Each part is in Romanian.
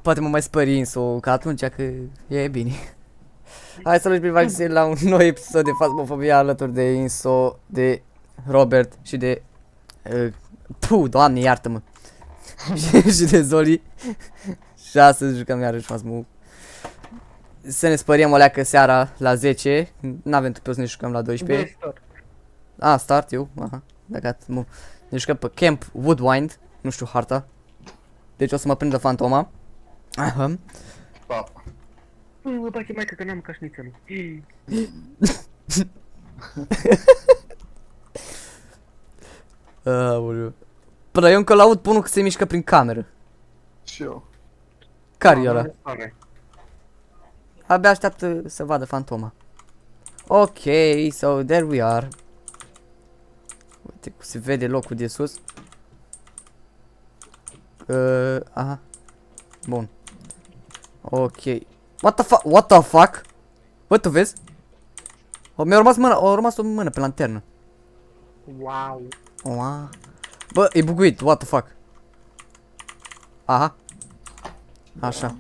Poate mă mai spări Inso, că atunci că e bine. Hai să luăm prima la un nou episod de Phasmophobia alături de Inso, de Robert și de... Doamne, iartă-mă! și de Zoli. Și astăzi jucăm iarăși Phasmo. Să ne spăriem o leacă seara la 10. N-avem tupeu să ne jucăm la 12. Start eu. Aha, dacă bun. Ne jucăm pe Camp Woodwind. Nu știu harta. Deci o să mă prindă fantoma. Aha. Papa. Bă, bate mai că n-am cașnițele. Aoleu. Până eu încă l-aud pe unul că se mișcă prin cameră. Și eu. Care e ăla? Abia așteaptă să vadă fantoma. Ok, so there we are. Uite cum se vede locul de sus. Aha. Bun. Ok. What the fuck? What the fuck? Bă, tu vezi? Mi-a rămas mâna, a rămas o mână pe lanternă. Wow. Wow. Bă, e buguit, what the fuck? Aha. Așa.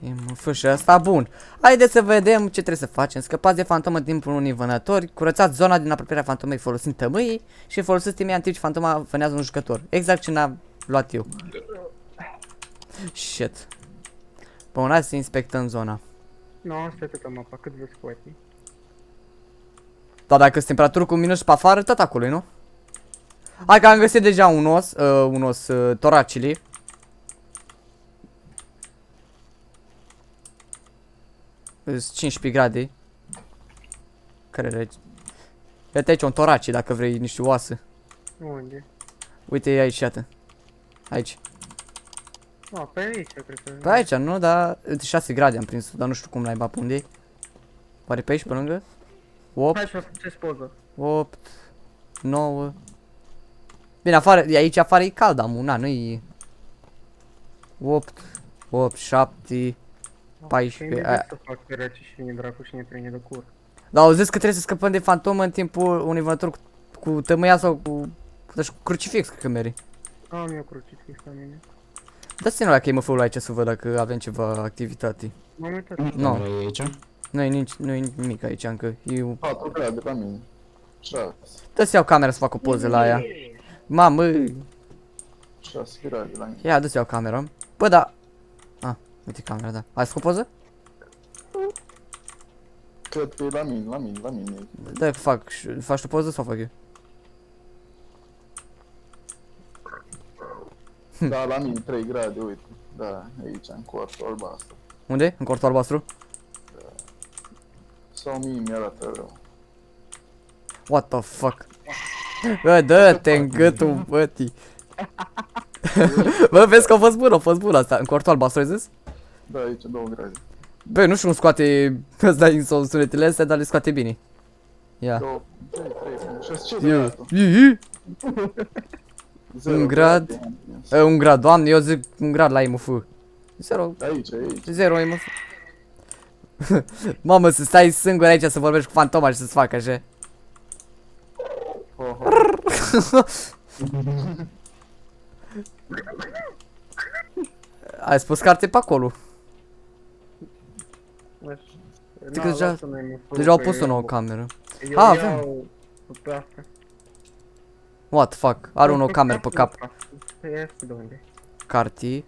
E mă fâșă asta, bun. Haideți să vedem ce trebuie să facem. Scăpați de fantomă în timpul unui vânători. Curățați zona din apropierea fantomei folosind tămâii. Și folosiți timii în timp ce fantoma vânează un jucător. Exact ce n-am luat eu. Shit. Bun, hai să inspectăm zona. Nu, asta e toată mapa, cât vreți cu atii. Dar dacă sunt temperaturi cu minus pe afară, tot acolo, nu? Hai că am găsit deja un os toracili. Sunt 15 grade. Care regi? Uite aici un toraci dacă vrei niște oasă. Unde? Uite aici, iată. Aici. Pe aici, cred că. Pe aici, nu, dar 6 grade am prins, dar nu știu cum l-ai bat, pe unde e? Oare pe aici, pe lângă? 8, Hai să faceți poză. 8, 9. Bine, afară, aici afară e cald, amuna, nu-i... 8, 8, 7, 14, aia. Să fac pe rece și vine dracu și ne prinde de cur. Dar au zis că trebuie să scăpăm de fantomă în timpul unui vânător cu tămâia sau cu crucifix, cred că merge. Am eu crucifix la mine. Dați-ne la chemăful aici să văd dacă avem ceva activitate. M-am uitat. Nu, E aici? nu-i nimic aici încă. 4 grade la mine. 6. Dă-ți iau camera să fac o poză la ea. Mamă, 6 grade la mine. ia dă-ți iau camera. Bă, da. Uite camera, da. Ai făcut poză? Cred că e la mine. Da, faci tu poză sau fac eu? Da, la mine 3 grade, uite. Da, aici, în cortul albastru. Unde? În cortul albastru? Sau mie mi-arată rău. What the fuck? Bă, dă-te în gâtul, bătii. Bă, vezi că a fost bună asta. În cortul albastru ai zis? Da, aici 2 grade. Bă, nu știu cum scoate ăsta din sunetele astea, dar le scoate bine. Ia. 2, 3, 6, ce de arată? Un grad. Un grad, doamne, eu zic un grad la IMF. 0. Aici. 0 IMF. Mamă, să stai singur aici să vorbești cu fantoma și să-ți facă așa. Ai spus carte pe acolo. Zic că deja au pus o nouă cameră. Avem. What the fuck? Are o nouă cameră pe cap. De unde? Cartii.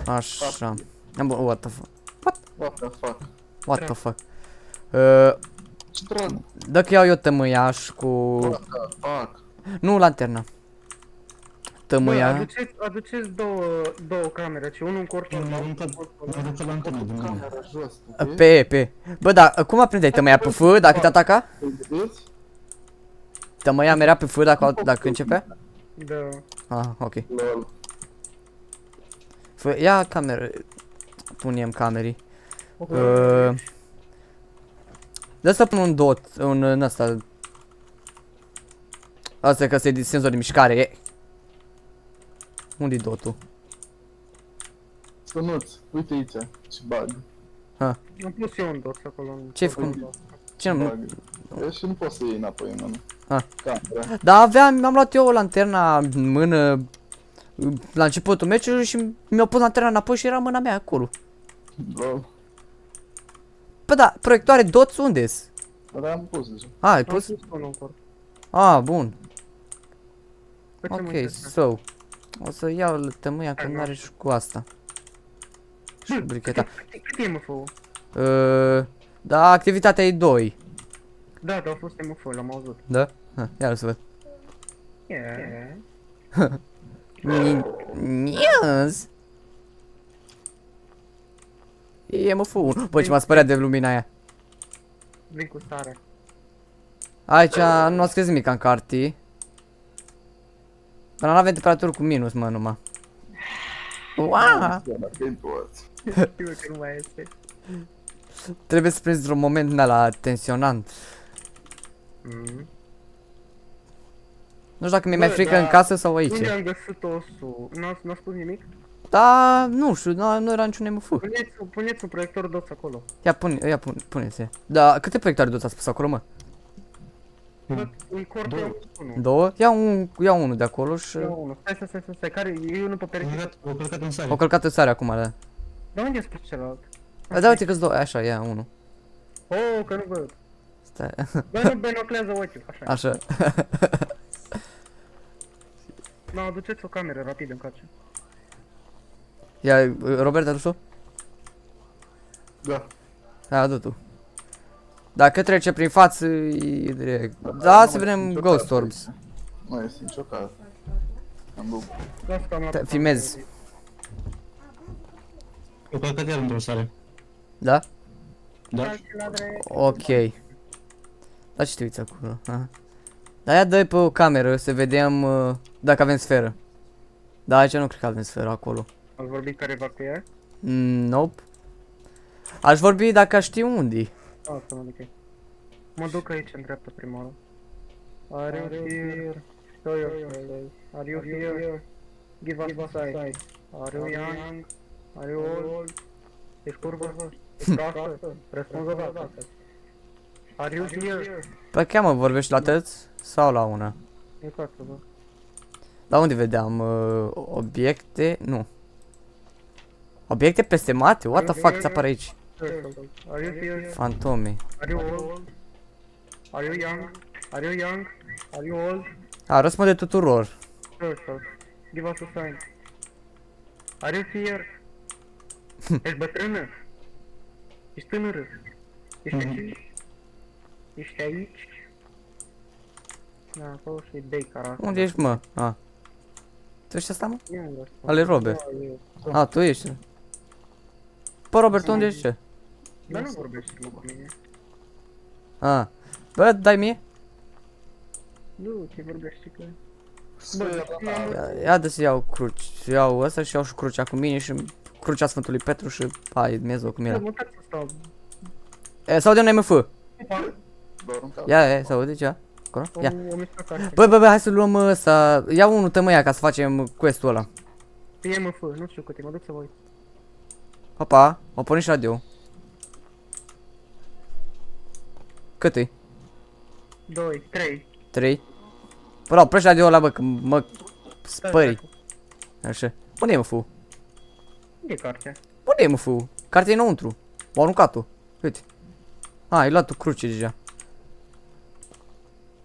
Așa. Bun, what the fuck? What the fuck? Ce drag? Dă că iau eu tămâiaș cu... What the fuck? Nu, lanterna. Tămâia. Aduceți două camere, ci unul în cortul albastru. Aruncă lanterna din mine. Camera jos, Pe. Bă, da, cum aprindeai tămâia pe F dacă te ataca? vedeți? Tămâia merea pe F dacă începea? Da. Ok. Lol. Ia cameră. Punem camerii. Dă să pun un dot, în ăsta. Asta e că e senzor de mișcare. Unde-i dotul? Ionuț, uite aici, ce bug. Am pus eu un dot acolo. Ce-ai făcut? Ce nu? Bug. Și nu poți să iei înapoi în mână. Camera. Da, am luat eu o lanternă în mână. la începutul meciului și mi-au pus lanterna înapoi și era mâna mea acolo. Lol. Păi da, proiectoare DOTS unde-s? Dar am pus deja. Ai Am pus? pus unul în cort. Bun. Facem Ok, uite-asta. so. O să iau tămâia că Hai, n-are și cu asta. Și cu bricheta. Cât e MF-ul? Da, activitatea e 2. Da, a fost MF-ul, l-am auzit. Da? Ia să văd. Yeah. Niaz. E MF1. Bă, ce m-a speriat de lumina aia. Vin cu stare. Aici nu a scris nimic în cartii. Dar n-avem temperaturi cu minus, mă, numai. Wow! Da, dacă îi poți. Știu că nu mai este. Trebuie să prinzi într-un moment din ăla tensionant. Mm. Nu știu dacă mi-e mai Bă, frică da. în casă sau aici. Unde am găsit osul? N-a spus nimic? Da, nu știu, nu era niciun MF. Puneți un proiector DOTS acolo. Puneți. Da, câte proiectoare DOTS a spus acolo, mă? În cort e unul. 2? Ia unul de acolo și... Ia unul. Stai, care e unul pe perete. O călcat în sare. O călcat în sare acum, da. Dar unde e spus celălalt? Da, uite că-s 2, așa, ia unul. Oh, că nu văd. Stai, Bă, nu binoclează ochiul, așa. așa. Nu, aduceți o cameră rapid în cace. Ia, Robert, adu-o? Da. Hai, adu tu. Dacă trece prin față, e direct. Da, să vedem Ghost Orbs. Nu este nicio casă. Am duc. Lasă că am luat. Filmez. O călcat iar într-o sare. Da? Da? Ok. Da, ce te uiți acolo? Aha. Dar ia dă pe o cameră să vedem dacă avem sferă. Da, aici nu cred că avem sferă acolo. Ați vorbit careva cu ea? Nope. Aș vorbi dacă știu unde. Asta mă duc. Mă duc aici în dreapta prima oară. Are you here? Show yourself. Are you here? Give us a sign. Are you young? Are you old? Ești curvă? Ești proastă? Răspunzi odată. Are you here? Păi cheamă, vorbești la tăți sau la una? E casă, bă. La unde vedeam? Obiecte? Nu. Obiecte peste mate? What the fuck ți apare aici? Are you here? Fantome. Are you old? Are you young? Are you young? Are you old? Răspunde tuturor. Circle. Give us a sign. Are you here? Ești bătrână? Ești tânără? Ești aici? Ești aici? Da, acolo și dei cara. Unde ești, mă? Tu ești asta, mă? Nu am răspuns. Ale Robert. Da, eu. Tu ești. Pă, Robert, unde ești? Ce? Dar nu vorbești cu mine. Bă, dai mie? Nu, ce vorbești cu Bă, Ia de să iau cruci. Iau ăsta și iau și crucea cu mine și crucea Sfântului Petru și hai, Dumnezeu cum era. Mă tați să stau. Se aude un MF. doar un cap. Ia, se aude cea? Acolo? Ia. O mișcă carte. Bă, hai să luăm ăsta. Ia unul tămâia ca să facem quest-ul ăla. E MF, nu știu cât e, mă duc să vă uit. Opa, o porni și radio. Cât e? 2, 3. 3? Bă, oprește radio ăla, bă, că mă spări. Așa. Unde e MF-ul? Unde e cartea? Unde e MF-ul? Cartea e înăuntru. M-a aruncat-o. Uite. Ai luat tu cruce deja.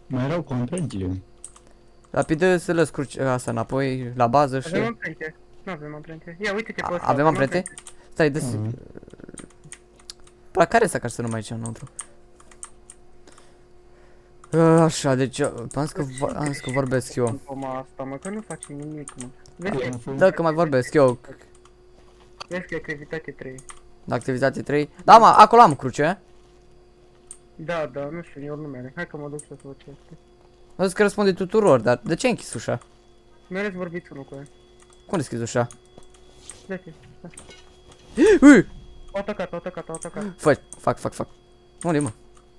Mai erau comprengii. Rapid să lăs crucea asta înapoi la bază și... Avem amprente. Nu avem amprente. Ia uite-te pe ăsta. Avem amprente? Stai, dă-ți... La care să să nu mai aici înăuntru? Așa, deci am zis că vorbesc eu. Poma asta, mă, că nu face nimic, mă. Vezi că, Da, că mai vorbesc eu. vezi că e activitate 3. La activitate 3. Da, mă, acolo am cruce. Da, nu știu, eu numele. Hai că mă duc să văd ce este. Mă zic că răspunde tuturor, dar de ce ai închis ușa? Mereu vorbiți unul cu el. Cum deschizi ușa? Vezi, au atacat. Fac. Unde, mă?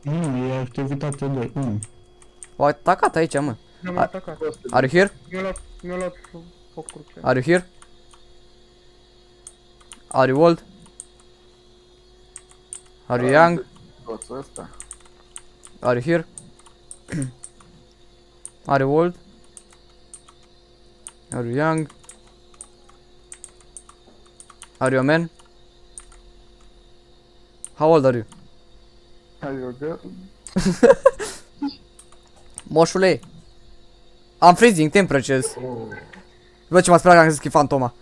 Nu, e activitate 2. O atacat aici, mă. Nu m-a atacat. Are you here? Mi-a luat o cruce. Are you here? Are you old? Are you young? Toți ăsta. Are you here? Are you old? Are you young? Are you a man? How old are you? Are you a girl? Moșule. Am freezing temperatures. Bă, ce m-a speriat că am zis că e fantoma.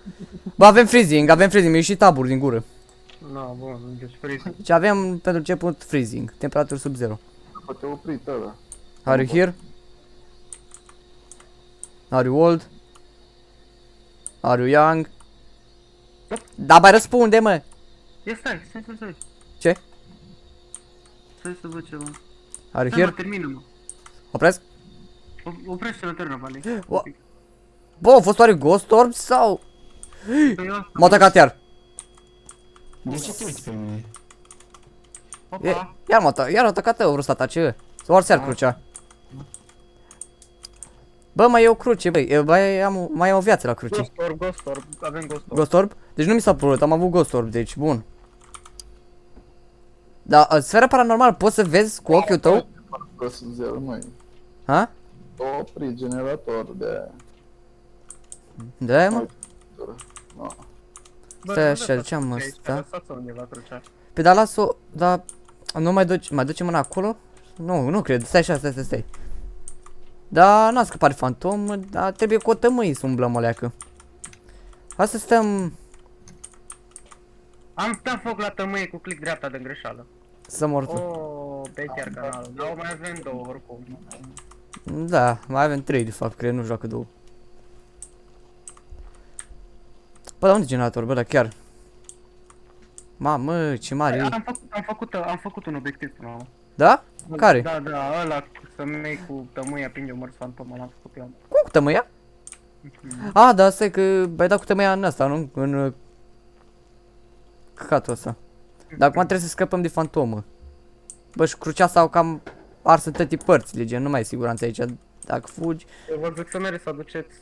Bă, avem freezing, mi-a ieșit tabur din gură. No, bun, deci freezing. Deci avem pentru început freezing, temperaturi sub 0. Poate oprit ăla. Are you here? Are you old? Are you young? Da, mai răspunde, mă! Ia stai. Ce? Stai să văd ceva. Are you Hai mă, here? termină-mă. Opresc? Oprește-l, termină, Vali. O- Bă, a fost oare Ghost Orb sau? M-a atacat iar. De ce te uiți pe mine? Opa. Iar m-a atacat eu, vreo să atace. Să ars iar crucea. Bă, mai e o cruce, băi, mai am o viață la cruce. Ghost Orb, avem Ghost Orb. Ghost Orb? Deci nu mi s-a părut, am avut Ghost Orb, deci bun. Dar sfera paranormală, poți să vezi cu ochiul tău? Că sunt 0, măi. Ha? Oprit generator de... Da, mă? No. Stai așa, ce am ăsta? Lăsați-o undeva crucea. Pe dar las-o, dar nu mai duce mâna acolo? Nu cred, stai așa, stai. Da, n-a scăpat fantom, dar trebuie cu o tămâie să umblăm o leacă. Hai să stăm, Am dat foc la tămâie cu click dreapta de greșeală. să morți. Pe chiar canalul. Dar mai avem două oricum. Da, mai avem 3 de fapt, cred, nu joacă 2. Bă, dar unde e generator, bă, dar chiar? Mamă, ce mare e. Am făcut un obiectiv până la urmă. Da? Care? Da, ăla să mergi cu tămâia, pinge mărți fantoma, l-am făcut eu. Cum cu tămâia? A, da, asta e că ai dat cu tămâia în asta, nu? În căcatul ăsta. Dar acum trebuie să scăpăm de fantomă. Bă, și crucea s-au cam ars în toate părțile, gen, nu mai e siguranță aici. Dacă fugi... Eu vă zic să mergeți să aduceți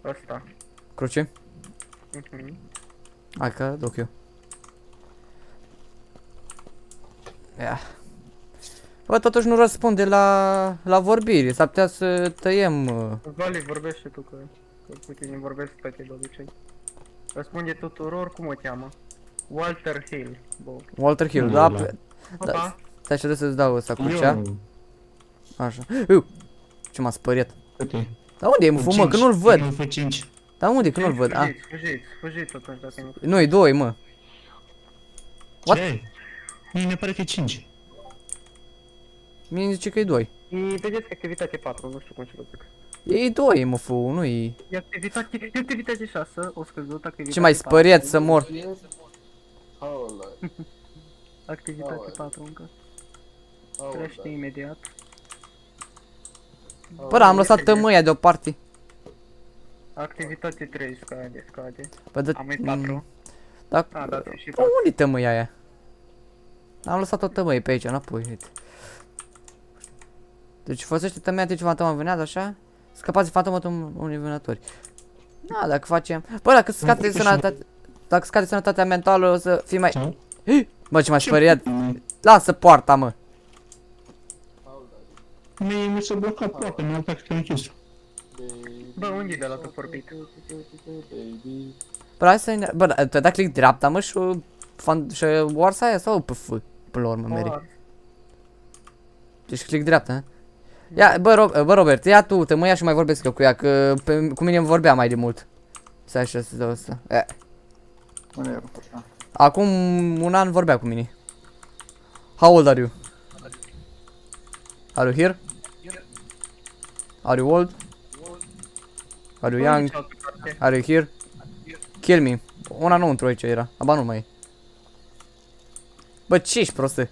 ăsta. Cruce? Hai că duc eu. Ia. Bă, totuși nu răspunde la vorbire, s-ar putea să tăiem... Vali, vorbește tu că cu tine vorbesc toate de obicei. Răspunde tuturor, cum o cheamă? Walter Hill. Bă. Walter Hill, Nu, da, la- Opa. stai și să-ți dau ăsta crucea. Eu... Așa. Ce m-a spăriat. Uite. Dar unde e mă, fumă, că nu-l văd. Nu fă 5. Dar unde, că nu-l văd, a? Fugiți atunci dacă nu. Nu-i 2, mă. What? Ce? Mie mi pare că e 5. Mie îmi zice că e 2. Vedeți activitate 4, nu știu cum să vă zic. E 2, mă, fu, nu-i... E activitate 6, o scăzut activitate Ce mai 4. spăriat să mor. Aolea. Activitate 4 încă. Crește imediat. Bă, da, am lăsat tămâia deoparte. Activitate 3 scade. Bă, dă... Am mai 4. Da, Da, și bă, unde-i tămâia aia? Am lăsat o tămâie pe aici, înapoi, uite. Deci folosește tămâia de ce fantoma vânează, așa? Scăpați de fantoma unii vânători. Da, dacă facem... Bă, dacă scade sănătate... Dacă scade sănătatea mentală, o să fii mai... Ce? Bă, ce m-a speriat. Lasă poarta, mă. Mie mi s-a blocat poarta, mi-a dat că închis. Bă, unde e de la tot vorbit? Baby. Bă, hai să... Bă, tu ai dat click dreapta, mă, și oarsa aia sau pe F? Până la urmă, mere. Deci click dreapta, ha? Ia, bă, Robert, ia tu tămâia și mai vorbesc eu cu ea, că cu mine îmi vorbea mai de mult. Stai așa să dau asta. Unde era? Acum un an vorbea cu mine. How old are you? Are you here? Are you old? Are you young? Are you here? Kill me. Una înăuntru aici era. Aba nu mai e. Bă, ce ești prostă?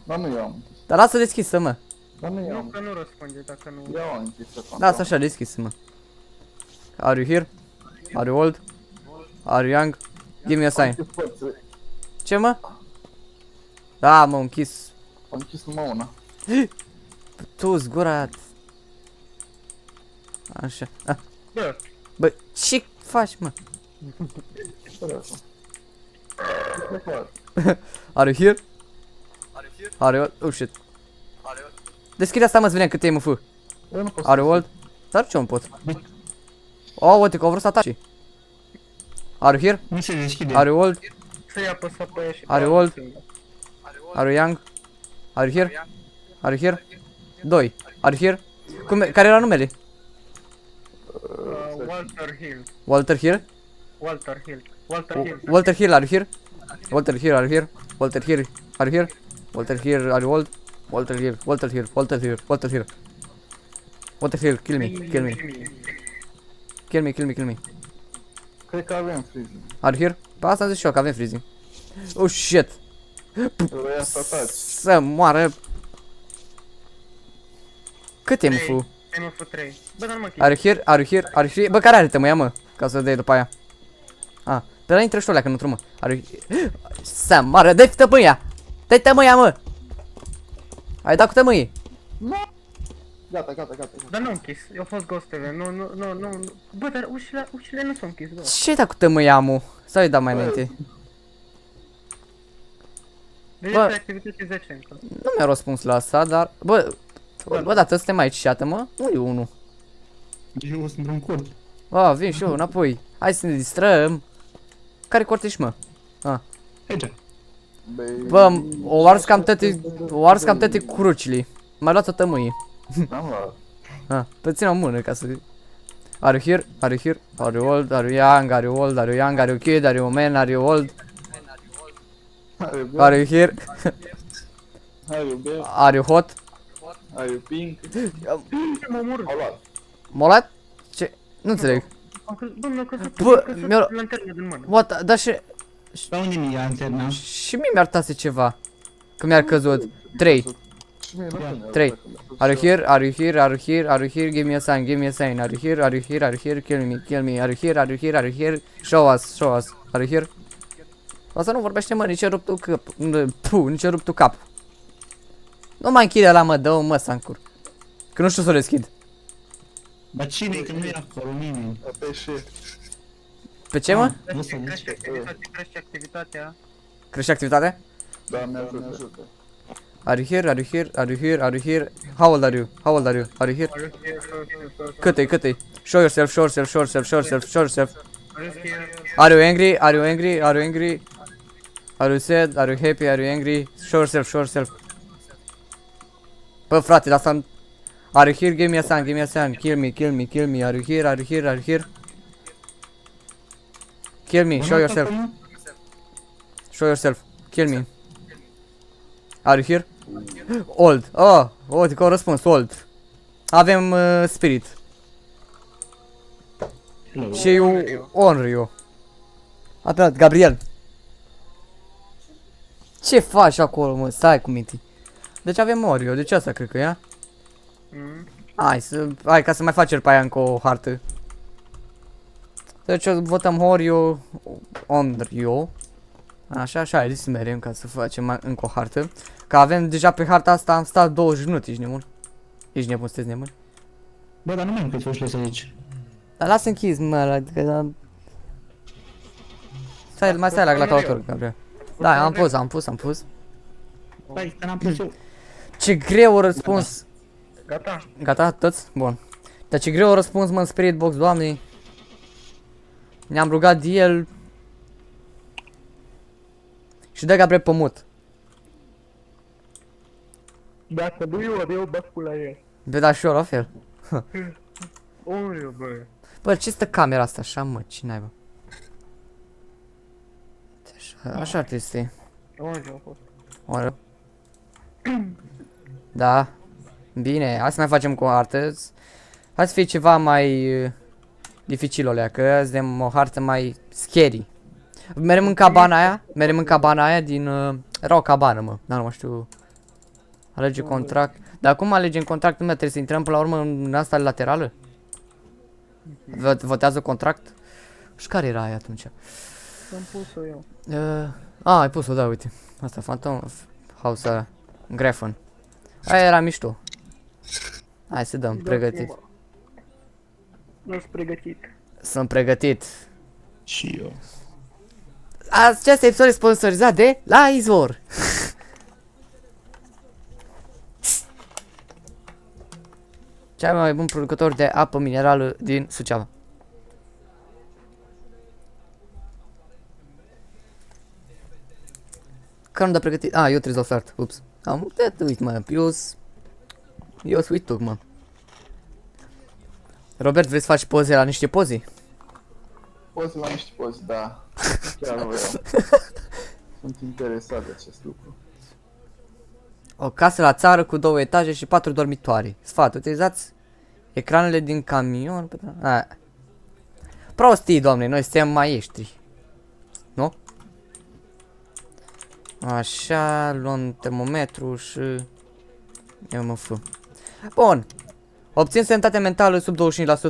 Dar nu i-am. Dar lasă deschisă, mă. Dar nu Nu, i-am. că nu răspunde dacă nu... Ia-o închisă. Lasă așa deschisă, mă. Are you here? Are you old? Are you young? Give me a sign. Ce, mă? Da, mă, închis. Am închis numai una. Tu, zgurat. Așa. Ah. Bă, Bă, ce faci, mă? Sărăcu. Ce plecat? Are you here? Are you old? Oh, shit. Deschide asta, mă, să vedem cât e, mă, fă. Eu nu pot să... Are you old? Dar ce nu pot? Oh, uite că au vrut să atace. Are you here? Nu se deschide. Are you old? Să-i apăsa pe ea și Are pe you old? stânga. Are you young? Are you here? Are you here? 2. Are you here? Care era numele? Walter Hill. Walter here? Walter Hill. Walter Hill. Walter Hill, are you here? Walter here, are you here? Walter here, are you here? Walter here, are you old? Walter here, Walter here, Walter here, Walter here. Walter here, kill me, kill me, kill me, kill me, kill me. Cred că avem freezing. Are you here? Pe asta am zis și eu că avem freezing. Oh shit! Vreau să ataci. Să moară! Cât e MF? MF3. Bă, dar nu mă Are you here? Are you here? Are you here? Bă, care are tămâia, mă? Ca să o dai după aia. A, pe la intră și o că nu trumă. Are you... Să moară, dă-i tămâia! Dă-i tămâia, mă! Ai dat cu tămâie. Gata, gata, gata. Dar nu închis, eu fost ghostele, nu. Bă, dar ușile nu s-au închis, bă. Ce-ai dat cu tămâia, mă? Sau i-ai dat mai înainte? Deci Bă. este activitate 10 încă. Nu mi-a răspuns la asta, dar... Bă, dată suntem aici, iată, mă. Unde e unul? Eu sunt într-un cort. Bă, vin și eu înapoi. Hai să ne distrăm. Care cort ești, mă? Aici. Bă, o ars cam toate crucile. M-ai luat o tămâie. N-am luat. Ah, pe ține o mână ca să... Are you here? Are you here? Are you old? Are you young? Are you old? Are you young? Are you kid? Are you man? Are you old? Are you black? Are you here? Are you black? Are you hot? Are you pink? Mă omor. Au luat. M-a luat? Ce? Nu înțeleg. Bă, mi-a căzut Bă, mi-a- lanterna din mână. What? Dar și... La unde mi-e lanterna? Și mie mi-ar tase ceva. Că mi-ar căzut. 3. Și mie nu mi-a Trei. luat. Are you here? Are you here? Are you here? Are you here? Give me a sign. Give me a sign. Are you here? Are you here? Are you here? Kill me. Kill me. Are you here? Are you here? Are you here? Show us. Show us. Are you here? Asta nu vorbește, mă, nici rupt tu cap. Puh, nici rupt tu cap. Nu mai închide la, mă, dă-o, mă, Sancur. Că nu știu să o deschid. Dar cine că nu e acolo nimeni? Apeși. Pe ce, mă? Nu se Crește zice. crește activitatea. Crește activitatea? Da, mi-ajută. Are you here? Are you here? Are you here? Are you here? How old are you? How old are you? Are you here? Cât-i? Cât-i? Show yourself, show yourself, show yourself, show yourself, show yourself. Are you angry? Are you angry? Are you angry? Are you sad? Are you happy? Are you angry? Show yourself, show yourself. Bă, frate, dar asta... Are you here? Give me a sign, give me a sign. Kill me, kill me, kill me. Are you here? Are you here? Are you here? Kill me, show yourself. Show yourself. Kill me. Are you here? Old. Oh, uite că au răspuns, old. Avem spirit. Hello. Și eu, Onryo. Atât, Gabriel. Ce faci acolo, mă? Stai cu minti. Deci avem Oreo, deci asta cred că ea. Hai ca să mai facem pe aia încă o hartă. Deci votăm Oreo, Onryo. Așa, hai să mergem ca să facem încă o hartă. Că avem deja pe harta asta, am stat 20 minute, ești nebun? Ești nebun, sunteți nebuni? Bă, dar nu mai închid ușile să aici. Dar lasă închis, mă, adică... Stai, mai stai la calculator, Gabriel. Da, am pus. Stai, că n-am pus eu. Ce greu a răspuns. Gata. Gata, toți? Bun. Dar ce greu a răspuns, mă, în Spirit Box, doamne. Ne-am rugat de el. Și dă Gabriel pe mut. Dacă nu eu bat pula el. Bă, da și eu la fel. Oreo, bă. Bă, ce stă camera asta așa, mă, ce naiba? Așa ar trebui să fie. Oreo a fost. Oare? Da. Bine, hai să mai facem cu o hartă. Hai să fie ceva mai dificil, olea, că azi avem o hartă mai scary. Merem în cabana aia din... era o cabană, mă, dar nu mai știu. Alege contract. Dar cum alegem contract? Nu mai trebuie să intrăm până la urmă în asta laterală? Votează contract? Și care era aia atunci? Am pus-o eu. Ai pus-o, da, uite. Asta, Phantom House Griffin. Aia era mișto. Hai să dăm, pregătit. Nu sunt pregătit. Sunt pregătit. Și eu. Acest episod e sponsorizat de La Izvor. Cel mai bun producător de apă minerală din Suceava. Că nu da pregătit. Eu trebuie să o start. Ups. Am uitat, uite mă. Eu sunt uitat, mă. Robert, vrei să faci poze la niște poze? Poți la niște poți, da. Chiar vreau. Sunt interesat de acest lucru. O casă la țară cu 2 etaje și 4 dormitoare. Sfat, utilizați ecranele din camion. Prostii, doamne, noi suntem maestri. Nu? Așa, luăm termometru și... Eu mă fă. Bun. Obțin sănătate mentală sub 25%,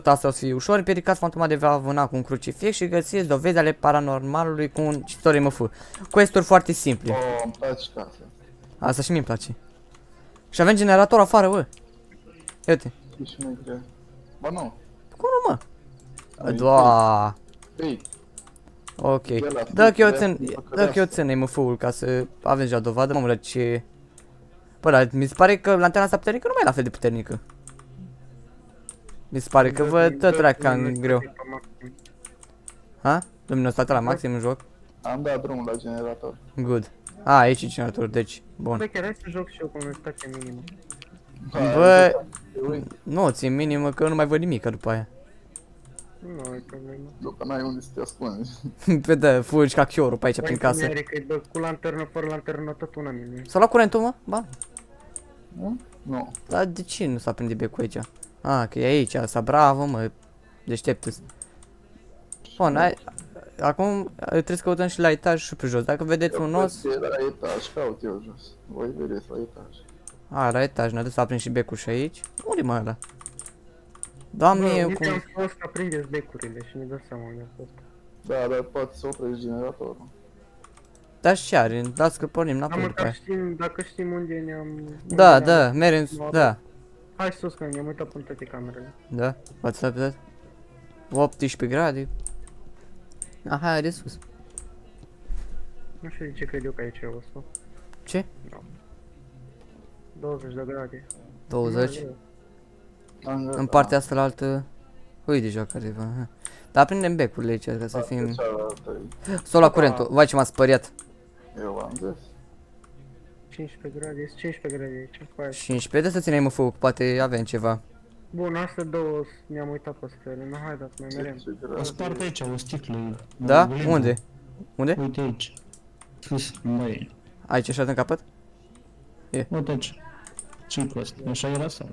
asta o să fie ușor. Împiedicați fantoma de va vâna cu un crucifix și găsiți dovezi ale paranormalului cu un cititor MF. Quest-uri foarte simple. Oh, îmi place casa. Asta și mie îmi place. Și avem generator afară, bă. Ia uite. Și mai greu. Ba nu. Cum nu, mă? Ai Doa. Ei, Ok. El a Dă că eu fost țin, vrea- dă că eu țin MF-ul ca să avem deja dovadă. Mamă, ce... Bă, dar mi se pare că lanterna asta puternică nu mai e la fel de puternică. Mi se pare că vă tot era cam greu. Ha? Luminositatea la maxim în joc? am dat drumul la generator. Good. Aici e generatorul, deci, bun. Bă, chiar hai să joc și eu cu unitate minimă. Bă, Uite, nu, țin minimă că nu mai văd nimic după aia. Nu e problemă. după n-ai unde să te ascunzi. Pe da, fugi ca chiorul pe aici prin casă. Că bă, cu lanternă, fără lanternă, tot una minune. S-a luat curentul, mă? Ba. Nu? Nu. Dar de ce nu s-a prinde becul aici? Că e aici, asta, bravo, mă. Deșteptă-s. Bun, acum trebuie să căutăm și la etaj și pe jos. Dacă vedeți un os... E la etaj, caut eu jos. Voi vedeți la etaj. La etaj, ne-a dus să aprind și becul și aici. Unde mă ăla? Doamne, eu Nici am cum... fost să aprindeți becurile și ne dă seama unde a fost. Da, dar poate să oprești generatorul. Da, și ce are? Las că pornim Am înapoi după măcar aia. știm, dacă știm unde ne-am... Da, unde da, ne-am- merem, da, Hai sus, că ne-am uitat pe toate camerele. da, poate să vedem. 18 grade. Hai de sus. Nu știu de ce cred eu că aici e osul. Ce? 20 de grade. 20. Am În partea asta la altă... Uite deja careva. Dar aprindem becurile aici ca să fim... S-o la curentul. Vai ce m-a spăriat. Eu am zis. 15 grade, sunt 15 grade aici. Hai. 15, de să ținem foc, poate avem ceva. Bun, astea două ne-am uitat pe ele. Nu, hai, dați mai merem. 10 O grade. spart aici, o sticlă. Da? o glimă. Unde? Unde? Uite aici. Sus, băi. Aici, așa în capăt? Uite aici. Ce-i cu asta? Așa era sau?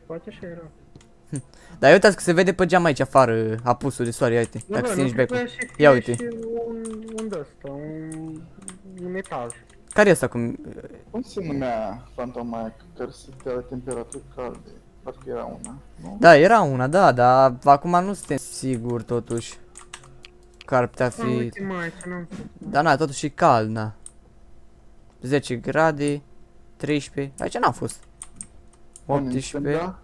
Poate așa era. Dar ia uitați că se vede pe geam aici afară apusul de soare, ia uite. Nu, Dacă bă, stingi nu becul. trebuia și Ia fie uite. și un de-ăsta, un etaj. Care e asta cum... Cum se numea fantoma aia care stătea la temperaturi calde? Parcă era una, nu? Da, era una, da, dar acum nu suntem siguri totuși. Că ar putea A, fi... uite mă, aici n-am fost. Da, na, totuși e cald, na. 10 grade, 13, aici n-am fost. Unde, în 18, stânga?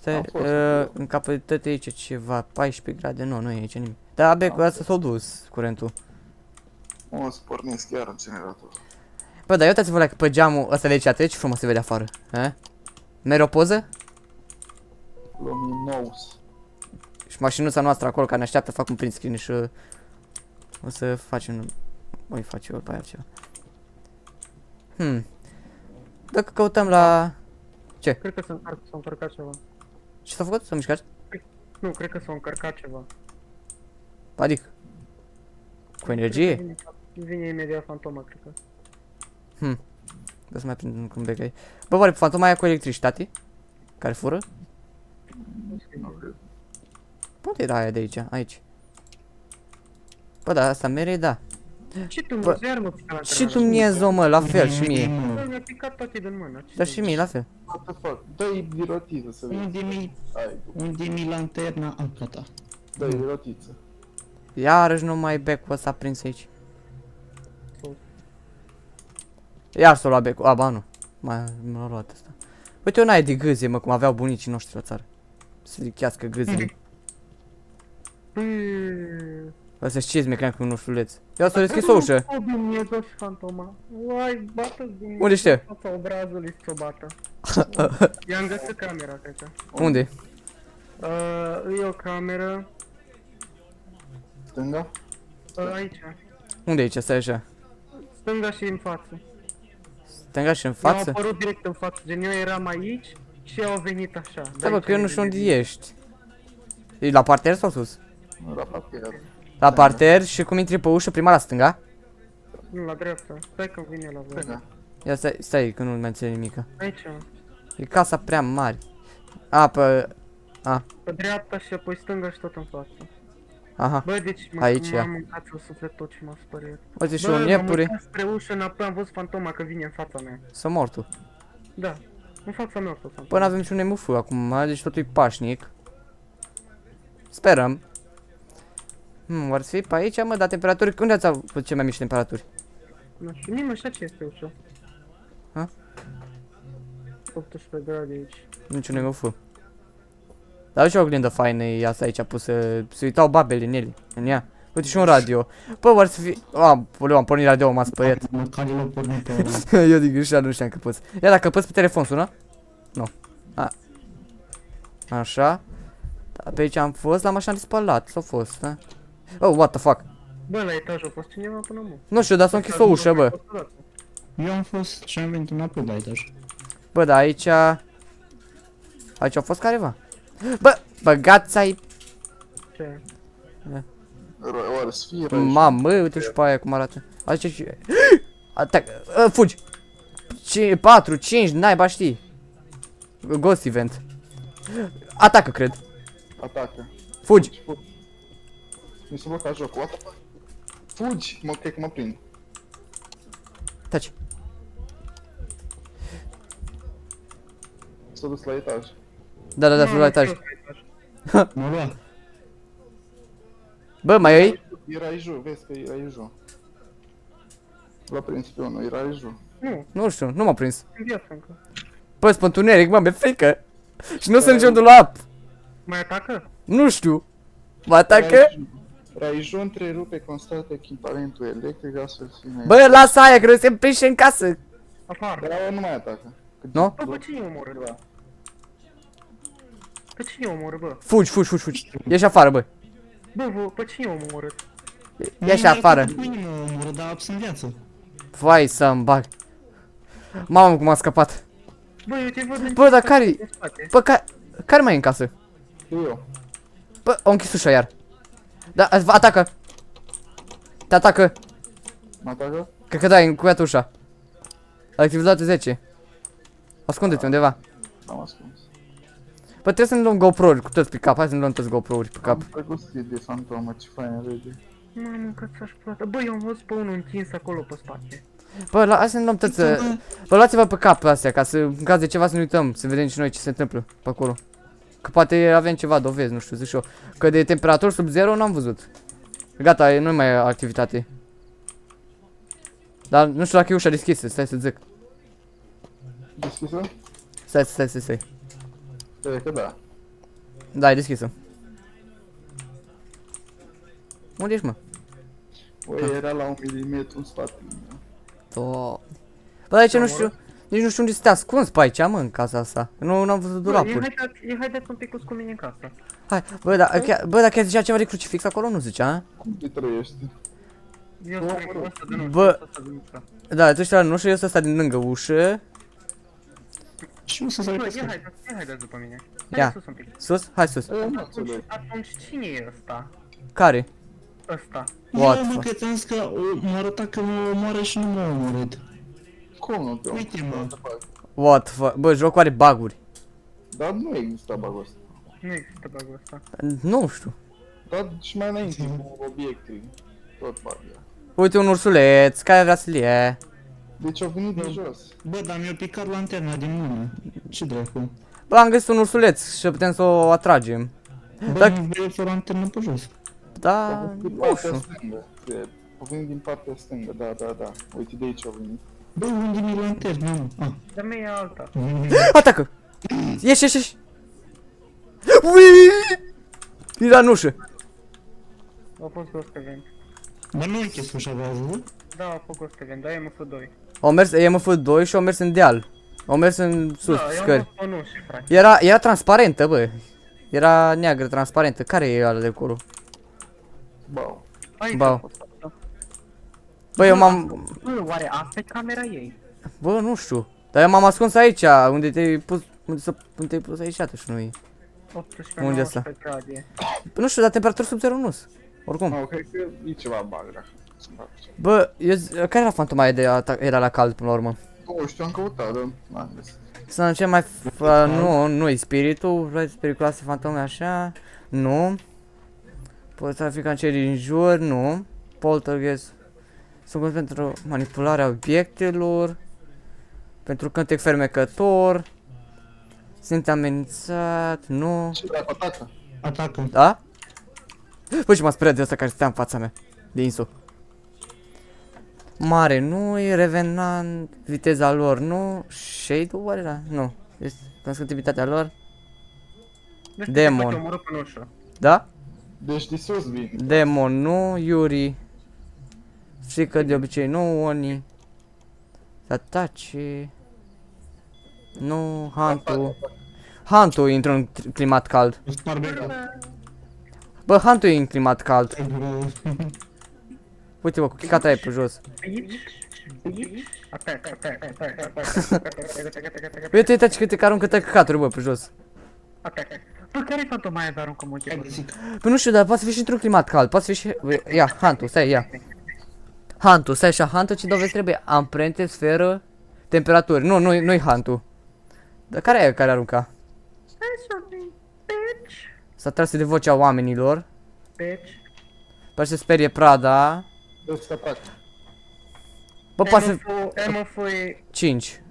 stai, Am fost, în capăt aici ceva, 14 grade, nu e aici nimic. Da, becul ăsta s-a dus curentul. O să pornesc chiar în generator. Bă, dar uitați-vă la că pe geamul ăsta de aici, atât ce frumos se vede afară, Mereu o poză? Luminos. Și mașinuța noastră acolo care ne așteaptă fac un print screen și o să facem... Voi face eu pe aia ceva. Dacă căutăm la... Cred că s-a încărcat ceva. Ce s-a făcut? S-a mișcat? Nu, cred că s-a încărcat ceva. Adică? Cu energie? Vine imediat fantoma, cred că. Vreau să mai prind un bec aici. Bă, oare fantoma aia cu electricitate? Care fură? Nu cred. Unde era aia de aici? Aici. Bă, da, asta mere, da. Și tu, Bă, mă, iar mă pica la Și tu mie mă, la fel și mie. Bă, mi-a picat toate din mână. ce Dar să și mie, la fel. What the fuck? Dă-i virotiză să vezi. Unde mi lanterna? Gata. Dă-i virotiță. Iarăși nu mai becul ăsta prins aici. Iar s-o lua becul. Ba nu. M-a luat ăsta. Uite, eu n-ai de gâze, mă, cum aveau bunicii noștri la țară. Să lichească gâzele. Ăsta și cizme, cred că un ușuleț. Ia să deschis o ușă. O, Dumnezeu și fantoma. Uai, bată Dumnezeu. Unde știu? Fața obrazului să o bată. I-am găsit camera, cred că. Unde? E o cameră. Stânga? Aici. Unde e aici? Stai așa. Stânga și în față. Stânga și în Mi-au față? apărut direct în față, gen eu eram aici și au venit așa. Da, bă, că eu nu știu unde ești. E la parter sau sus? La parter. La parter și cum intri pe ușă, prima la stânga? Nu, la dreapta. Stai că vine la voi. Stânga. Ia stai că nu mai înțeleg nimică. Aici, E casa prea mare. A, pe... pe dreapta și apoi stânga și tot în față. Aha. Bă, deci Aici, ia. m-am mâncat să suflet tot și m-a speriat. Uite și Bă, un m-am iepure. uitat spre ușă, înapoi am văzut fantoma că vine în fața mea. Să mor tu. Da, în fața mea a fost fantoma. Păi n-avem niciun MF acum, deci totul e pașnic. Sperăm. Oare să fie pe aici, mă, dar temperaturi, unde ați avut cele mai mici temperaturi? Nu știu, nici nu știu ce este ușa. Ha? 18 grade aici. Niciun MF. Dar și o oglindă faină e asta aici pusă, se uitau babele în ele, în ea. Uite și un radio. Bă, oare să fie... Am pornit radio, m-a spăiat. Măcar l-au pornit pe ăla. Eu din greșeală nu știam că poți. Ia dacă poți pe telefon, sună? Nu. Așa. Da, pe aici am fost, la mașina de spălat, s-a fost, da? Oh, what the fuck? Bă, la etaj a fost cineva până mă. Nu știu, dar s-a închis o ușă, bă. Eu am fost și am venit înapoi la etaj. Bă, da, aici... Aici a fost careva. Bă, băgați ai... Ce? Oare să fie răi? Mamă, uite și pe aia cum arată. Aici și... Atac, fugi! 4, 5, naiba știi. Ghost event. Atacă, cred. Atacă. Fugi. Mi se bloca jocul, what the fuck? Fugi! Cred că mă prind. Taci. S-a dus la etaj. Da, sunt la etaj. Mă lua. Bă, mai ei? Era aici jos, vezi că era aici jos. L-a prins pe unul, era aici jos. Nu, Nu știu, nu m-a prins. în viață încă. Bă, sunt pe întuneric, mă, mi-e frică. Și nu sunt niciun dulap. Mai atacă? Nu știu. Mă atacă? Raiju întrerupe constant echipamentul electric, astfel fiind... Bă, lasă aia, că noi suntem prinși în casă. Afară. Dar nu mai atacă. Nu? Bă, pe cine omoră, bă? Pe cine omoră, bă? Fugi. Ieși afară, bă. Bă, pe cine omoră? Ieși afară. Mine mă omoră, dar sunt viață. Vai să-mi bag. Mamă, cum a scăpat. Bă, eu te văd în Bă, dar care-i? în spate. Bă, care mai e în casă? Eu. Bă, au închis ușa iar. Da, atacă. Te atacă. Mă atacă? Cred că da, e încuiat ușa. Activitate 10. Ascunde-te undeva. Am ascuns. Bă, trebuie să ne luăm GoPro-uri cu toți pe cap. Hai să ne luăm toți GoPro-uri pe cap. Am pregustit de fantomă, ce fain vede. Mamă, că ți-aș plătă. Bă, eu am văzut pe unul întins acolo pe spate. Bă, hai să ne luăm toți. Bă, luați-vă pe cap astea, ca să, în caz de ceva, să ne uităm, să vedem și noi ce se întâmplă pe acolo. Că poate avem ceva dovezi, nu știu, zic și eu. Că de temperaturi sub 0 n-am văzut. Gata, nu mai e activitate. Dar nu știu dacă e ușa deschisă, stai să zic. Deschisă? Stai. Cred că da. Da, e deschisă. Unde ești, mă? Bă, era la 1 milimetru în spate. Bă, aici nu știu, nici nu știu unde să te ascunzi pe aici, mă, în casa asta. Nu am văzut Bă, dulapuri. haideți un pic cu mine în casă. Hai, bă, dacă zicea ceva de crucifix acolo, nu zicea, a? Cum te trăiești? Eu sunt cu ăsta de nu Bă. ăsta de nu. Da, tu ești la ușă, eu sunt ăsta din lângă ușă. Și nu să stai Bă, pe ia scări. haideți după mine. Ia. Hai sus un pic. Sus? Hai sus. Nu înțeleg. Atunci cine e ăsta? Care? Ăsta. What Eu mă the că ți-am zis că m-a arătat că mă omoară și nu m-a omorât. Cum nu te Uite, mă. What the fuck? Bă, jocul are bug-uri. Dar nu exista bagul ăsta. Nu există bugul ăsta. Nu știu. Dar și mai înainte cu obiecte. Tot bug era. Uite un ursuleț, care vrea să-l ie. Deci au venit de jos. Bă, dar mi-a picat lanterna din mână. Ce dracu? Bă, am găsit un ursuleț și putem să o atragem. Bă, Dacă- mi-a venit o lanternă pe jos. Da, Au venit din nu partea știu. stângă, cred. Au venit din partea stângă, da. Uite de aici au venit. Bă, unde mi-e lanterna, mă? Ah. Dar mea e alta. Atacă! Ieși! Ui! Era în ușă. A fost ghost event. Dar nu închis ușa de azi, bă? Da, a fost ghost event, da, e MF2. Au mers EMF2 și au mers în deal. Au mers în sus, Da, eu am scări. văzut pe nu și frate. Era transparentă, bă. Era neagră, transparentă. Care e ala de acolo? Bau. Aici Bau. a fost asta. Bă, eu m-am... Bă, oare asta e camera ei? Bă, nu știu. Dar eu m-am ascuns aici, unde te-ai pus... Unde te-ai pus aici, tu și nu e. 18, Unde asta? 19 grade. Nu știu, dar temperaturi sub 0 nu-s. Oricum. Nu, cred că e ceva bug, da. Bă, care era fantoma aia de era la cald până la urmă? Nu știu, am căutat, dar n-am găsit. Să ce mai... nu e spiritul, vreți periculoase fantome așa? Nu. Poți să fi cancer din jur, nu. Poltergeist. Sunt pentru manipularea obiectelor. Pentru cântec fermecător. Sunt amenințat, nu. Ce dracu atacă? Atacă. Da? Bă, ce m-a speriat de ăsta care stea în fața mea. De insu. Mare nu e, revenant, viteza lor nu, Shade-ul oare era? Nu, este consecutibilitatea lor, Demon. Omorât pe ușă. da? Deci de sus vin. Demon nu, Yuri, frică de obicei nu, Oni, atace, nu, Huntul intră în climat cald, Sparbeca. bă, Huntul e în climat cald, uite bă, cu chicata aia pe jos, Attack. uite, uite câte că aruncă tăcăcaturi bă pe jos. Bă, care-i fantoma aia de aruncă multe? Păi nu știu, dar poate să fie și într-un climat cald, poate să fie și... Ia, Huntul, stai, ia. Huntul, stai așa, Huntul ce dovezi trebuie? Amprente, sferă, temperaturi. Nu, nu-i Huntul. Dar care e aia care arunca? S-a tras de vocea oamenilor. Pare să sperie prada. Deci să atacă. Bă, poate să... MF e... 5.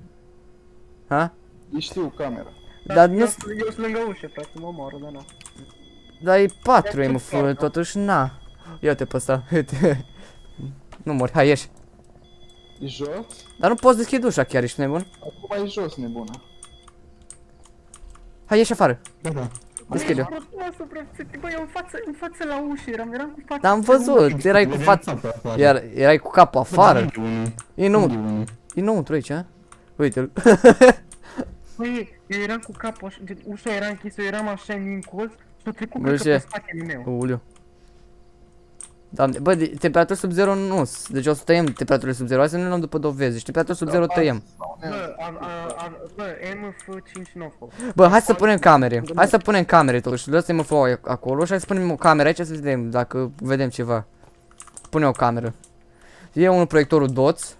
Ha? Îi știu camera. Dar nu... Eu sunt lângă ușă, frate, mă omoară, dar na. Dar e 4 MF, totuși, na. Ia-te pe ăsta, uite. Nu mori, hai, ieși. E jos? Dar nu poți deschide ușa chiar, ești nebun? Acum e jos, nebună. Hai, ieși afară. Da, da. Deschide-o. Bă, eu în față la ușă, eram cu fața. Dar am văzut, erai cu fața. Iar erai cu capul afară. E înăuntru aici, a? Uite-l. Băi, eu eram cu capul așa, ușa era închisă, eu eram așa în colț și a trecut Bă, cred că ce? pe spatele meu. Uliu. Doamne, bă, temperaturi sub 0 nu. Deci o să tăiem temperaturile sub 0. Hai să ne luăm după dovezi. Deci temperaturile sub 0 tăiem. Bă, MF5 nu a fost. Bă, hai să punem camere. Hai să punem camere totuși. Lăsăm MFO acolo și hai să punem o cameră aici să vedem dacă vedem ceva. Pune o cameră. E unul proiectorul DOTS.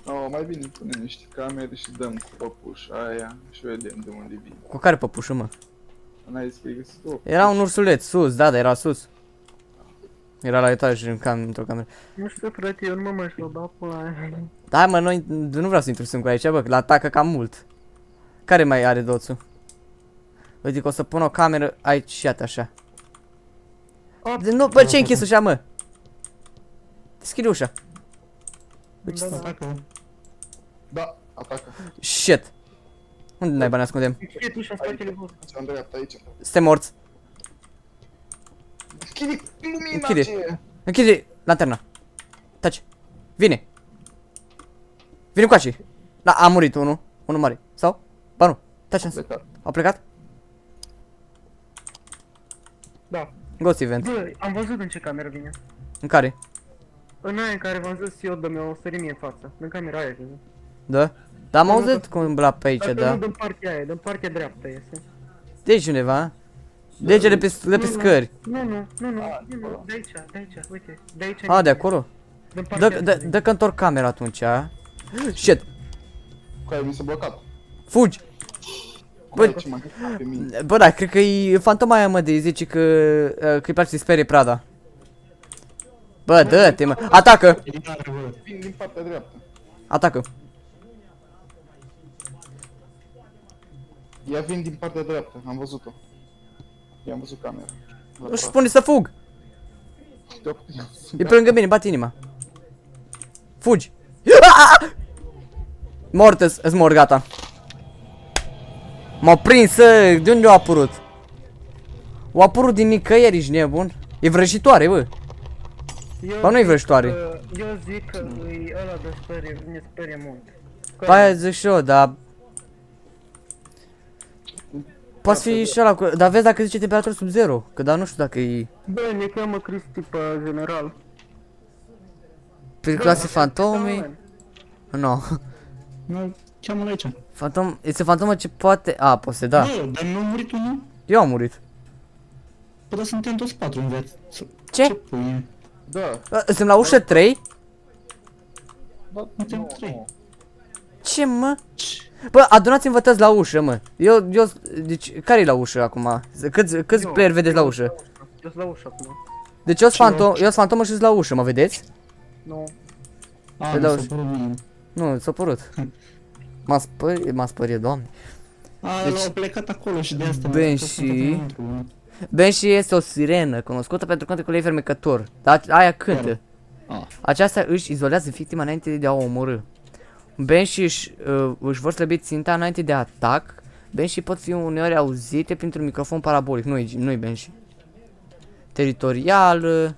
Oh, mai bine punem niște camere și dăm cu păpușa aia și vedem de unde vine. Cu care păpușă, mă? N-ai zis că ai găsit o? Era un ursuleț sus, da, era sus. Era la etaj într-o cameră. Nu știu, frate, eu nu mă mai știu, da, până aia. Da, mă, noi nu vreau să intru cu aici, bă, că l-atacă cam mult. Care mai are doțul? Uite că o să pun o cameră aici, iată așa. Nu, bă, ce-ai închis ușa, mă? Deschide ușa. Atacă. Da, atacă. Shit. Unde naiba ne ascundem? Deschide ușa în spatele vostru. Cea în dreapta aici. Suntem morți. Închide lumina Închide. aceea. Închide lanterna. Taci. Vine. Vine cu aici. Da, a murit unul. Unul mare. Sau? Ba nu. Taci. Plecat. Au plecat? Da. Ghost event. Bă, am văzut în ce cameră vine. În care? În aia în care v-am zis eu, dă-mi o sări mie în față. În camera aia, cred. Da? Da, am auzit cum îmbla pe aici, Dacă da. nu dăm partea aia, dăm partea dreaptă iese. De aici undeva? De aici de pe scări. Nu, de aici, uite, de aici. A, de acolo? Dăm partea Dă că întorc camera atunci, a? Shit! Care mi s-a blocat. Fugi! Bă, Bă, ce m-a găsit pe mine. bă, da, cred că e fantoma aia, mă, de zice că îi place să-i sperie prada. Bă, dă-te, mă. Atacă! Vin din partea dreaptă. Atacă. Ea vin din partea dreaptă, am văzut-o. I-am văzut camera. Nu-și spune să fug. E pe lângă mine, bate inima. Fugi. Mort, îți mor, gata. M-au prins, de unde au apărut? Au apărut din nicăieri, ești nebun? E vrăjitoare, bă. Bă, nu e vrăjitoare. Eu zic că e ăla de sperie, ne sperie mult. Aia zic și eu, dar... Poate fi și ăla, dar vezi dacă zice temperatură sub 0, că dar nu știu dacă e Bă, ne cheamă Cristi pe general. pe clase fantomii. Nu. Nu, cheamă-l aici. Fantom, este fantomă ce poate... A, poseda. Bă, dar nu a murit unul? Eu am murit. Păi dar suntem toți 4 în viață. Ce? Ce pui? Da, Suntem la ușă 3? da, Suntem nu, 3. nu. Ce, mă? Ce? Bă, adunați-mi vătăți la ușă, mă. Deci, care e la ușă acum? Câți Eu, player vedeți la eu, ușă? Eu sunt la ușă acum. Deci eu sunt fantomă și sunt la ușă, mă vedeți? Nu. A, Pe mi la s-a ușă. părut mie. Nu, s-a părut. M-a spărit, doamne. A, Deci- l-au plecat acolo și de asta. Ben și- Banshee este o sirenă, cunoscută pentru cântecul ei fermecător. Dar aia cântă. Ah. Aceasta își izolează victima înainte de a o omorâ. Banshee își vor slăbi ținta înainte de atac. Banshee pot fi uneori auzite printr-un microfon parabolic. Nu-i Banshee. Teritorial.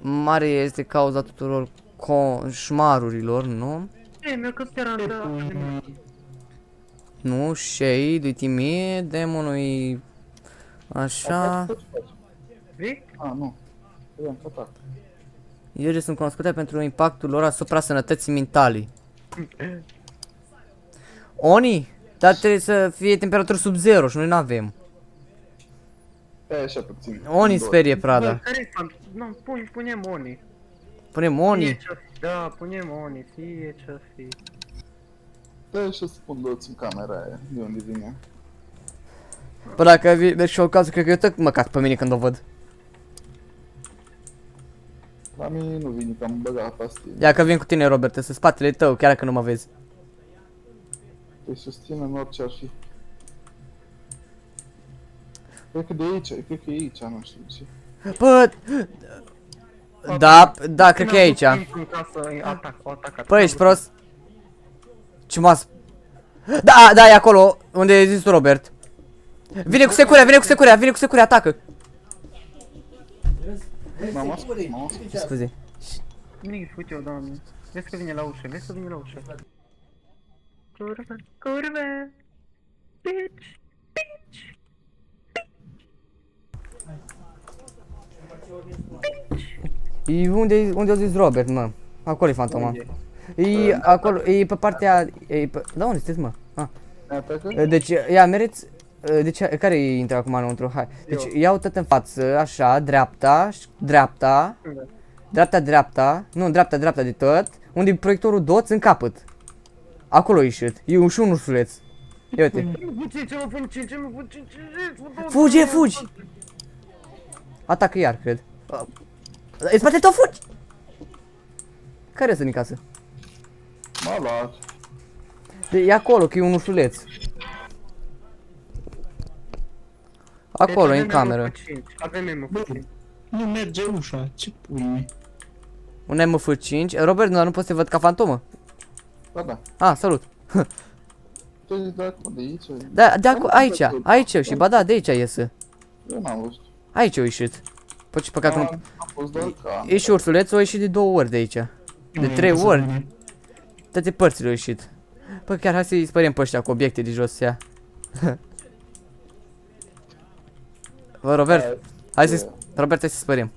Mare este cauza tuturor coșmarurilor, nu? Ei, mi-a căzut era Nu, Shade, e timid, demonul e... Așa... Vii? A, nu. Vedem, atac. Ele sunt cunoscute pentru impactul lor asupra sănătății mentale. Oni? Dar trebuie să fie temperatură sub 0 și noi n-avem. E, așa puțin. Oni sperie Bă, prada. care-i fan? Nu, punem Oni. Punem Fie Oni. ce-o fi. Da, punem Oni, fie ce-o fi. Da, și spun doți în camera aia, de unde vine. Bă, dacă vine și o cază, cred că eu tot mă cac pe mine când o văd. La mine nu vine, că am băgat pastii. Ia că vin cu tine, Robert, în spatele tău, chiar dacă nu mă vezi. Te susțin în orice ar fi. Cred că de aici, cred că e aici, nu știu ce. Bă! Da, cred că e aici. În casă, o atacat. Bă, ești prost? Ce mas... Da, e acolo, unde ai zis tu, Robert. Vine cu securea, atacă. M-am ascuns, m-am ascuns. Scuze. Nu-i fute eu, doamne. Vezi că vine la ușă, Curve. Bitch. E unde a zis Robert, mă? Acolo e fantoma. E acolo, e pe partea... Da, unde sunteți, mă? Ne atacă? Deci, ia, mereți... Deci, care intră acum înăuntru? Hai. Deci, iau tot în față, așa, dreapta, nu, dreapta de tot. Unde e proiectorul doț în capăt. Acolo a ieșit. E și un ursuleț. Ia uite. Fugi! Atacă iar, cred. În spate tău, fugi! Care este din casă? M-a luat. E acolo, că e un ursuleț. Acolo, în cameră. Avem M5. Nu merge ușa, ce pui? Un MF5. Robert, nu poți să te văd ca fantomă? Da. Ah, salut. Tu de acum, de aici? Da, de acolo, aici și ba da, de aici iese. Eu n-am văzut. Aici a ieșit. Păi ce păcat că nu... Am fost doar ca... E și ursulețul, a ieșit de 2 ori de aici. De 3 ori. Toate părțile au ieșit. Păi chiar hai să-i spăriem pe ăștia cu obiecte de jos ia. Bă, Robert, Robert, hai să spăriem.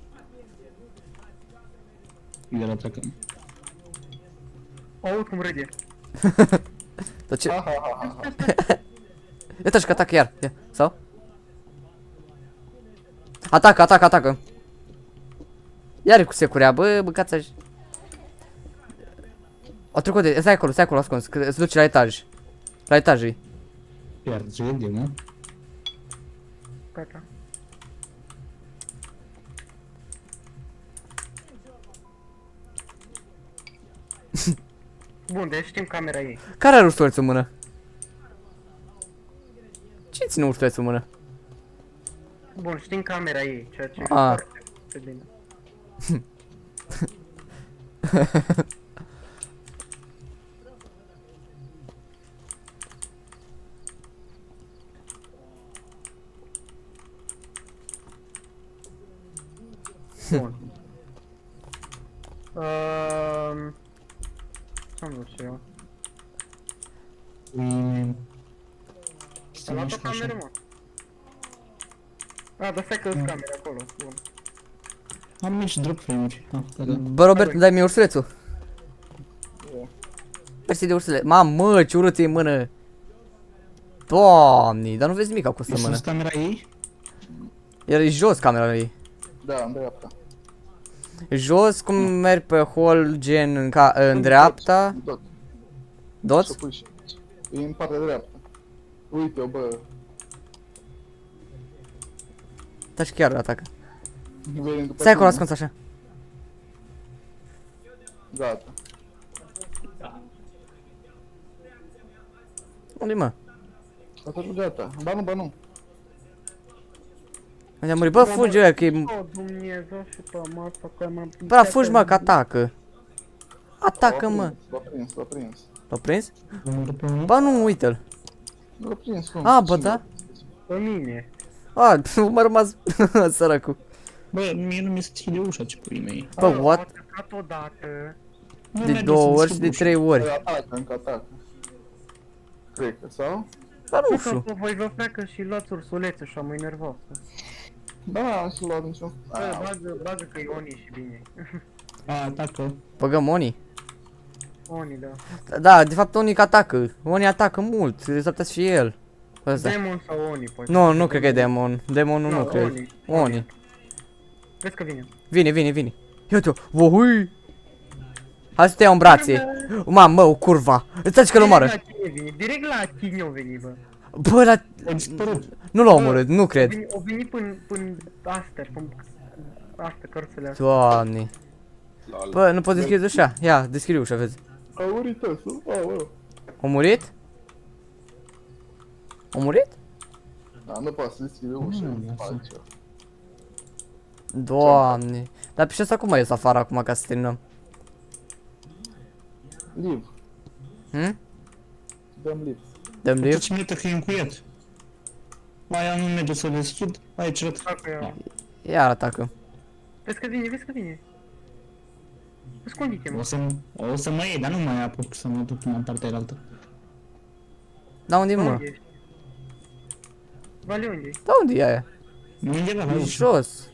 Iar atacăm. Aud cum râde. Dar ce... Ha, ha, ha, ha. Uite și că atacă iar. Ia. Sau? Atacă. Iar e cu securea, bă, băcați așa. O trecut de... Stai acolo, ascuns, că se duce la etaj. La etajul. Iar râde, mă. Gata. Bun, deci știm camera ei. Care are ursulețul în mână? Ce ține ursulețul în mână? Bun, știm camera ei, ceea ce e Ah. foarte bine. Bun. Ce-am vrut și eu? să Am luat o mișcă așa. cameră, mă. A, dar stai că sunt camere acolo. Bun. Am mici drop frame-uri. Ah, da, da. Bă, Robert, Hai, dai mie ursulețul. E. Mersi de ursule. Mamă, ce urât e în mână. Doamne, dar nu vezi nimic cu asta E în mână. sus camera ei? E jos camera ei. Da, în dreapta. Jos, cum mergi pe hol, gen în dreapta. În tot. Doți? Să pui și aici. E în partea dreaptă. Uite-o, bă. Da, și chiar atacă. Veni după Stai acolo tine. ascuns așa. Gata. Unde mă? Atunci gata. Ba nu, ba nu. Unde a murit? Bă, fugi ăia, că e... O, Dumnezeu și pe masă că m-am... Bă, fugi mă, că atacă. Atacă mă. L-a prins, l-a prins. L-a prins? Omoră pe unul? Ba nu, uite-l. L-a prins, cum? A, bă, Cine? da? Pe mine. A, m-a rămas săracul. Bă, mie nu mi se deschide ușa, ce pui mei. Bă, what? A atacat odată. Nu De merge 2 să ori și deschid de ușa. 3 ori. Păi atacă, încă atacă. Cred că, sau? Ba nu Nu știu. că voi vă pleacă și luați ursulețul și am mai nervos. Da, am și luat niciun... Bă, bagă că e Oni și bine. A, atacă. Băgăm Oni. Oni, da. Da, de fapt Oni atacă. Oni atacă mult, s-ar putea să fie el. Ăsta. Demon sau Oni, poate. Nu, nu cred că e Demon. Demonul nu cred. Oni. Oni. Vezi că vine. Vine. Ia uite-o. Vohui. Hai să te iau în brațe. Mamă, o curva. Îți zici că nu omoară. Direct la tine vine, direct la tine o veni, bă. Bă, la... A dispărut. Nu l-a omorât, nu cred. O veni până astea, până astea, cărțile astea. Doamne. Bă, nu poți deschide ușa. Ia, deschide ușa, vezi. A murit ăsta, aoleu. A murit? A murit? Da, nu poate să deschide ușa, Nu, nu lasă. face. Doamne. Dar pe ce asta cum mai ies afară acum ca să terminăm? Liv, Hm? dăm liv. Dăm live? Ce mi-e că e încuiat. Aia nu merge să deschid. Aici arăt. Facă ea. Iar atacă. Vezi că vine, vezi că vine. Ascunde-te, mă. O să mă iei, dar nu mai apuc să mă duc până în partea altă. Da, unde-i mă? Unde ești? Vale, unde ești? Da, unde e aia? Nu undeva la E ușă. jos.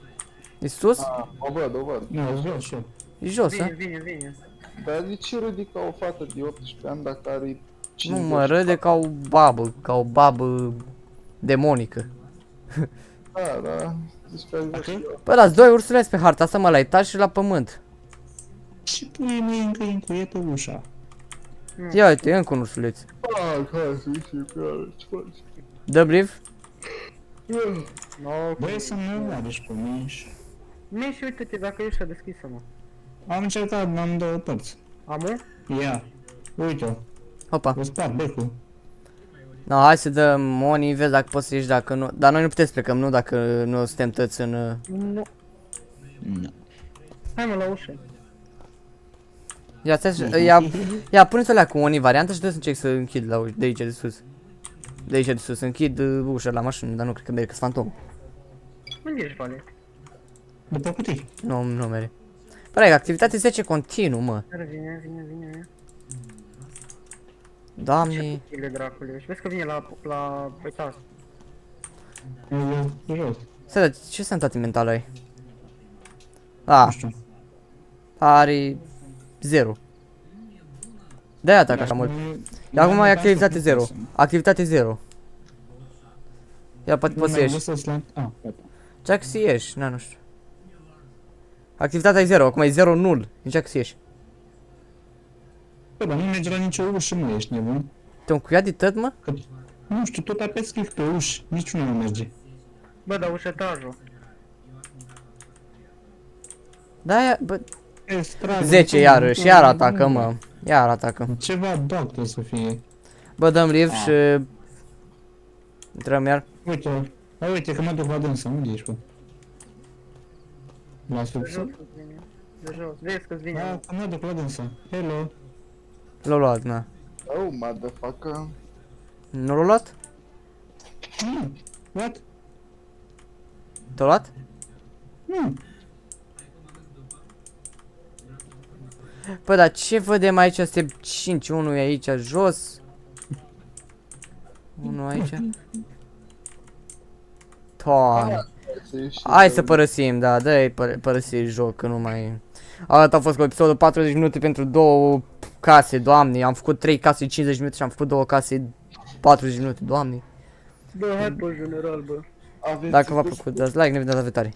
E sus? Ah, o văd, o văd. Nu, jos și eu. E jos, Vine, a? vine. Dar de ce râde ca o fată de 18 ani dacă are Nu 50? mă, râde ca o babă demonică. Da, da, zici că ai și eu. Bă, las doi ursuleți pe harta asta, mă, la etaj și la pământ. Ce pui mei încă e încuietă ușa? Ia uite, încă un ursuleț. Ah, hai să ieșim pe ala, ce faci? Dăm live? No, Băi, să nu lași pe mine și... Mie și uite-te dacă e ușa deschisă, mă. Am încercat, am două părți. Amu? Ia. Uite-o. Opa. O spart becul. No, hai să dăm money, vezi dacă poți să ieși, dacă nu. Dar noi nu putem să plecăm, nu? Dacă nu suntem toți în... Nu. Nu. Hai mă, la ușă. Ia, stai să... Ia, pune-ți alea cu money varianta și dă să încerc să închid la ușă, de aici de sus. De aici de sus, închid ușa la mașină, dar nu cred că merge, că-s fantom. Unde ești, Vale? După cutii. Nu merge. Păi, activitate 10 continuu, mă. Care vine. Doamne. Ce dracule. Și vezi că vine la etaj. E jos. Stai, dar ce sănătate mentală ai? A, Nu știu. are 0. De-aia atacă așa mult. Iar acum e activitate 0. Activitate 0. Ia, poate poți să ieși. Ah, gata. Încearcă să ieși, nu știu. Activitatea e 0, acum e 0 nul. Încearcă să ieși. Bă, dar nu merge la nicio ușă, mă, ești nebun. Te-am încuiat de tot, mă? Că, nu știu, tot apeți click pe uși, niciuna nu merge. Bă, dar ușa etajul. Da, ia, bă, E, stradă, 10 nu, iarăși, nu, iar nu, atacă, nu. mă. Iar atacă. Ceva doctor să fie. Bă, dăm live și... Intrăm iar. Uite, uite că mă duc la dânsă, unde ești, bă? La De subsol? jos îți vine. De jos. Vezi că-ți vine. Da, că mă duc la dânsă. Hello. L-a luat, na. Oh, motherfucker. Nu l-a luat? Nu. What? Te-a luat? Nu. Bă, dar ce vedem aici? Este 5-1 e aici jos. Unul aici. Doamne. Să ieși Hai să părăsim, da, dă-i părăsi joc, că nu mai... Arată a fost cu episodul 40 minute pentru 2 case, doamne, am făcut 3 case 50 minute și am făcut 2 case 40 minute, doamne. Bă, hai pe general, bă. Aveți Dacă v-a peste- plăcut, dați like, ne vedem data viitoare.